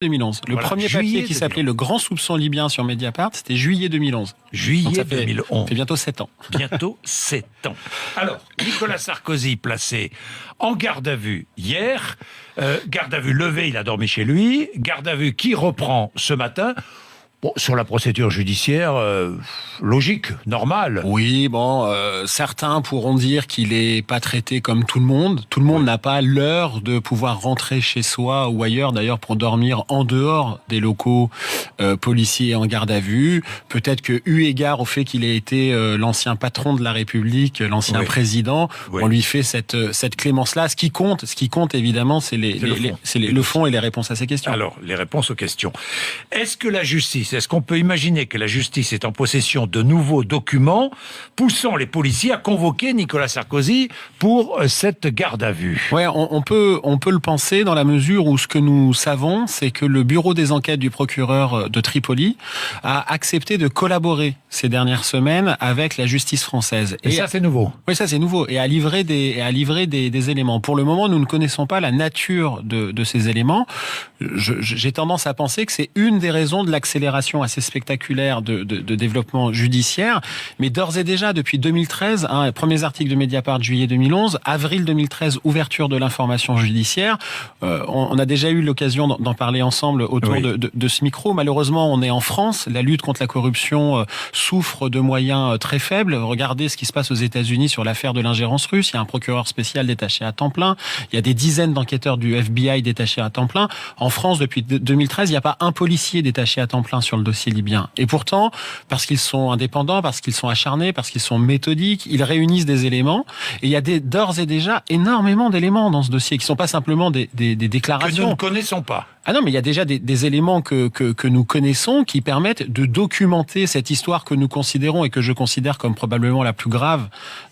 2011. Le premier papier qui s'appelait Le Grand Soupçon Libyen sur Mediapart, c'était juillet 2011. Juillet 2011. Ça fait bientôt 7 ans. Bientôt 7 ans. Alors, Nicolas Sarkozy placé en garde à vue hier. Garde à vue levée, il a dormi chez lui. Garde à vue qui reprend ce matin. Bon, sur la procédure judiciaire, logique, normale. Oui, bon, certains pourront dire qu'il est pas traité comme tout le monde. Tout le monde n'a pas l'heure de pouvoir rentrer chez soi ou ailleurs, d'ailleurs, pour dormir en dehors des locaux policiers en garde à vue. Peut-être que, eu égard au fait qu'il ait été l'ancien patron de la République, l'ancien président, on lui fait cette clémence-là. Ce qui compte évidemment, c'est le fond et les réponses à ces questions. Alors, les réponses aux questions. Est-ce qu'on peut imaginer que la justice est en possession de nouveaux documents poussant les policiers à convoquer Nicolas Sarkozy pour cette garde à vue? Ouais, on peut le penser dans la mesure où ce que nous savons, c'est que le bureau des enquêtes du procureur de Tripoli a accepté de collaborer ces dernières semaines avec la justice française. Et ça, c'est nouveau. Oui, ça c'est nouveau. Et à livrer des éléments. Pour le moment, nous ne connaissons pas la nature de ces éléments. J'ai tendance à penser que c'est une des raisons de l'accélération assez spectaculaire de développement judiciaire. Mais d'ores et déjà, depuis 2013, premiers articles de Mediapart, juillet 2011, avril 2013, ouverture de l'information judiciaire. On a déjà eu l'occasion d'en parler ensemble autour de ce micro. Malheureusement, on est en France. La lutte contre la corruption souffre de moyens très faibles. Regardez ce qui se passe aux États-Unis sur l'affaire de l'ingérence russe. Il y a un procureur spécial détaché à temps plein. Il y a des dizaines d'enquêteurs du FBI détachés à temps plein. En France, depuis 2013, il n'y a pas un policier détaché à temps plein sur le dossier libyen. Et pourtant, parce qu'ils sont indépendants, parce qu'ils sont acharnés, parce qu'ils sont méthodiques, ils réunissent des éléments. Et il y a d'ores et déjà énormément d'éléments dans ce dossier qui ne sont pas simplement des déclarations. Que nous ne connaissons pas. Ah non, mais il y a déjà des éléments que nous connaissons qui permettent de documenter cette histoire que nous considérons et que je considère comme probablement la plus grave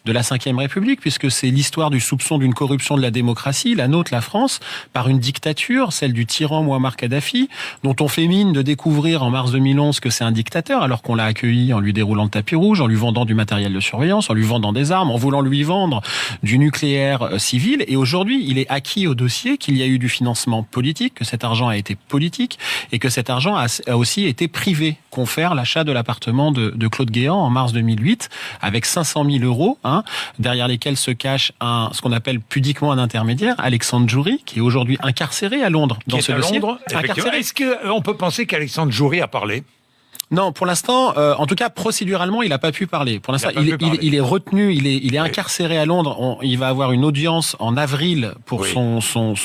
de la Ve République, puisque c'est l'histoire du soupçon d'une corruption de la démocratie, la nôtre, la France, par une dictature, celle du tyran Mouammar Kadhafi, dont on fait mine de découvrir en mars 2011 que c'est un dictateur, alors qu'on l'a accueilli en lui déroulant le tapis rouge, en lui vendant du matériel de surveillance, en lui vendant des armes, en voulant lui vendre du nucléaire civil. Et aujourd'hui, il est acquis au dossier qu'il y a eu du financement politique, que cet argent a été politique et que cet argent a aussi été privé. Confère l'achat de l'appartement de Claude Guéant en mars 2008 avec 500 000 euros, derrière lesquels se cache ce qu'on appelle pudiquement un intermédiaire, Alexandre Djouri, qui est aujourd'hui incarcéré à Londres dans ce dossier. Incarcéré. Est-ce qu'on peut penser qu'Alexandre Djouri a parlé ? Non, pour l'instant, en tout cas procéduralement, il n'a pas pu parler. Pour l'instant, il est retenu, il est incarcéré à Londres. Il va avoir une audience en avril pour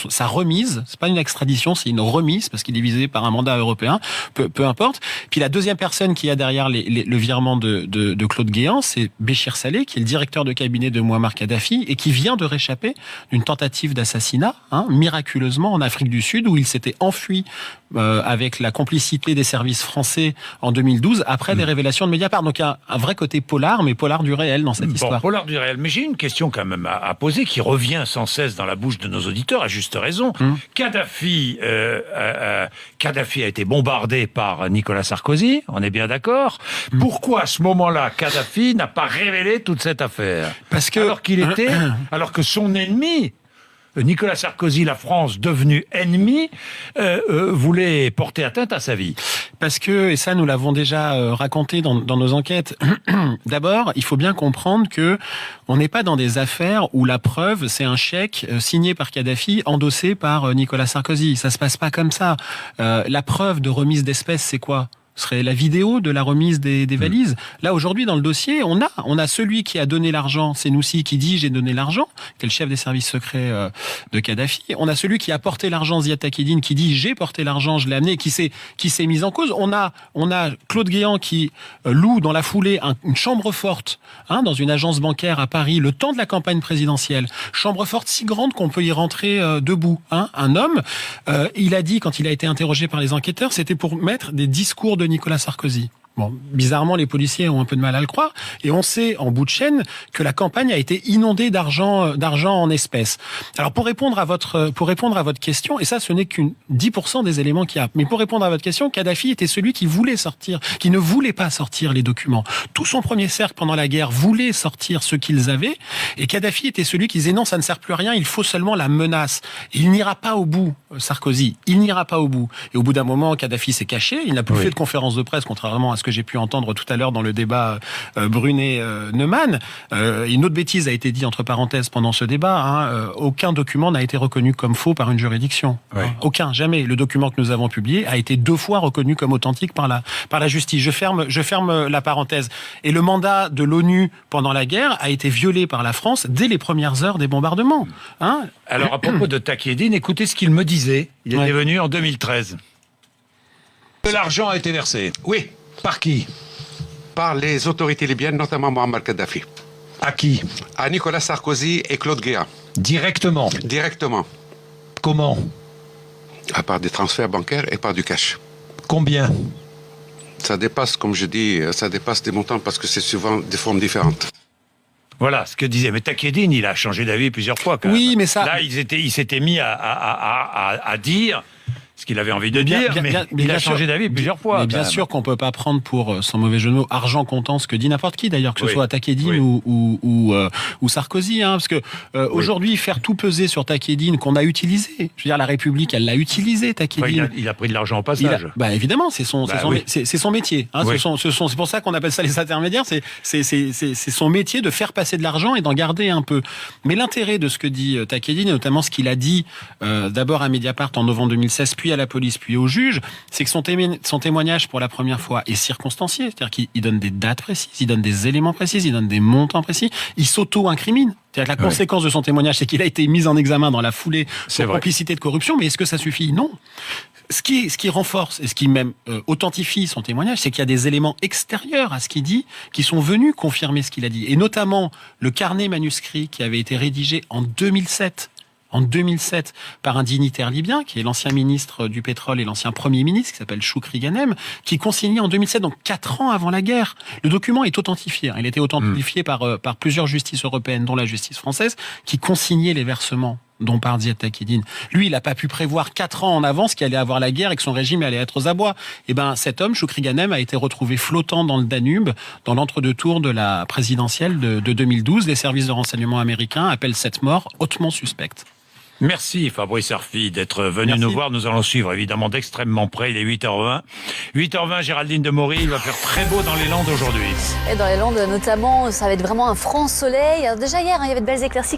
sa remise. C'est pas une extradition, c'est une remise parce qu'il est visé par un mandat européen. Peu importe. Puis la deuxième personne qui a derrière le virement de Claude Guéant, c'est Béchir Saleh, qui est le directeur de cabinet de Mouammar Kadhafi et qui vient de réchapper d'une tentative d'assassinat, miraculeusement en Afrique du Sud, où il s'était enfui avec la complicité des services français en 2012, après les révélations de Mediapart. Donc il y a un vrai côté polar, mais polar du réel dans cette histoire. Polar du réel. Mais j'ai une question quand même à poser qui revient sans cesse dans la bouche de nos auditeurs, à juste raison. Kadhafi a été bombardé par Nicolas Sarkozy, on est bien d'accord. Pourquoi à ce moment-là, Kadhafi n'a pas révélé toute cette affaire ? Alors que son ennemi, Nicolas Sarkozy, la France devenue ennemie, voulait porter atteinte à sa vie. Parce que, et ça nous l'avons déjà raconté dans nos enquêtes, d'abord, il faut bien comprendre que on n'est pas dans des affaires où la preuve, c'est un chèque signé par Kadhafi, endossé par Nicolas Sarkozy. Ça se passe pas comme ça. La preuve de remise d'espèces, c'est quoi ? Serait la vidéo de la remise des valises. Là, aujourd'hui, dans le dossier, on a celui qui a donné l'argent, Senoussi, qui dit « j'ai donné l'argent », qui est le chef des services secrets de Kadhafi. On a celui qui a porté l'argent, Ziad Takieddine, qui dit « j'ai porté l'argent, je l'ai amené », qui s'est mis en cause. On a Claude Guéant qui loue dans la foulée une chambre forte dans une agence bancaire à Paris, le temps de la campagne présidentielle. Chambre forte si grande qu'on peut y rentrer debout. Un homme, il a dit, quand il a été interrogé par les enquêteurs, c'était pour mettre des discours de Nicolas Sarkozy. Bon, bizarrement, les policiers ont un peu de mal à le croire. Et on sait, en bout de chaîne, que la campagne a été inondée d'argent en espèces. Alors, pour répondre à votre question, et ça, ce n'est qu'une 10% des éléments qu'il y a. Mais pour répondre à votre question, Kadhafi était celui qui voulait sortir, qui ne voulait pas sortir les documents. Tout son premier cercle pendant la guerre voulait sortir ce qu'ils avaient. Et Kadhafi était celui qui disait non, ça ne sert plus à rien, il faut seulement la menace. Il n'ira pas au bout, Sarkozy. Il n'ira pas au bout. Et au bout d'un moment, Kadhafi s'est caché. Il n'a plus fait de conférence de presse, contrairement à ce que j'ai pu entendre tout à l'heure dans le débat Brunet-Neumann. Une autre bêtise a été dit entre parenthèses pendant ce débat. Aucun document n'a été reconnu comme faux par une juridiction. Oui. Aucun, jamais. Le document que nous avons publié a été 2 fois reconnu comme authentique par la justice. Je ferme la parenthèse. Et le mandat de l'ONU pendant la guerre a été violé par la France dès les premières heures des bombardements. Alors, à propos de Takieddine, écoutez ce qu'il me disait. Il était venu en 2013. L'argent a été versé. Oui, Par qui? par les autorités libyennes, notamment Mohamed Kadhafi, À qui? à Nicolas Sarkozy et Claude Guéant, Directement. directement, Comment? à part des transferts bancaires et par du cash. Combien? Ça dépasse, comme je dis, ça dépasse des montants parce que c'est souvent des formes différentes. Voilà ce que disait. Mais Takieddine, il a changé d'avis plusieurs fois. Quand Oui, même. mais ça... Là, il s'était mis à dire ce qu'il avait envie de dire, mais il bien a changé sûr. d'avis plusieurs fois. Mais bien sûr qu'on peut pas prendre pour, sans mauvais jeu de mots, argent comptant ce que dit n'importe qui d'ailleurs, que ce soit Takieddine ou Sarkozy, parce que aujourd'hui faire tout peser sur Takieddine qu'on a utilisé, je veux dire la République elle l'a utilisé Takieddine. Il a pris de l'argent au passage. Évidemment, c'est son métier. Oui. C'est pour ça qu'on appelle ça les intermédiaires. C'est son métier de faire passer de l'argent et d'en garder un peu. Mais l'intérêt de ce que dit Takieddine, et notamment ce qu'il a dit d'abord à Mediapart en novembre 2016, puis à la police, puis au juge, c'est que son témoignage pour la première fois est circonstancié. C'est-à-dire qu'il donne des dates précises, il donne des éléments précis, il donne des montants précis. Il s'auto-incrimine. C'est-à-dire que la conséquence de son témoignage, c'est qu'il a été mis en examen dans la foulée pour complicité de corruption. Mais est-ce que ça suffit? Non. Ce qui renforce et ce qui même authentifie son témoignage, c'est qu'il y a des éléments extérieurs à ce qu'il dit qui sont venus confirmer ce qu'il a dit. Et notamment le carnet manuscrit qui avait été rédigé en 2007 par un dignitaire libyen, qui est l'ancien ministre du pétrole et l'ancien premier ministre, qui s'appelle Choukri Ghanem, qui consignait en 2007, donc 4 ans avant la guerre. Le document est authentifié. Il a été authentifié par plusieurs justices européennes, dont la justice française, qui consignait les versements dont parle Ziad Takieddine. Lui, il n'a pas pu prévoir 4 ans en avance qu'il allait avoir la guerre et que son régime allait être aux abois. Et cet homme, Choukri Ghanem, a été retrouvé flottant dans le Danube, dans l'entre-deux-tours de la présidentielle de 2012. Les services de renseignement américains appellent cette mort hautement suspecte. Merci Fabrice Arfi d'être venu nous voir. Nous allons suivre évidemment d'extrêmement près. Il est 8h20. 8h20, Géraldine de Maury, il va faire très beau dans les Landes aujourd'hui. Et dans les Landes notamment, ça va être vraiment un franc soleil. Alors déjà hier, il y avait de belles éclaircies.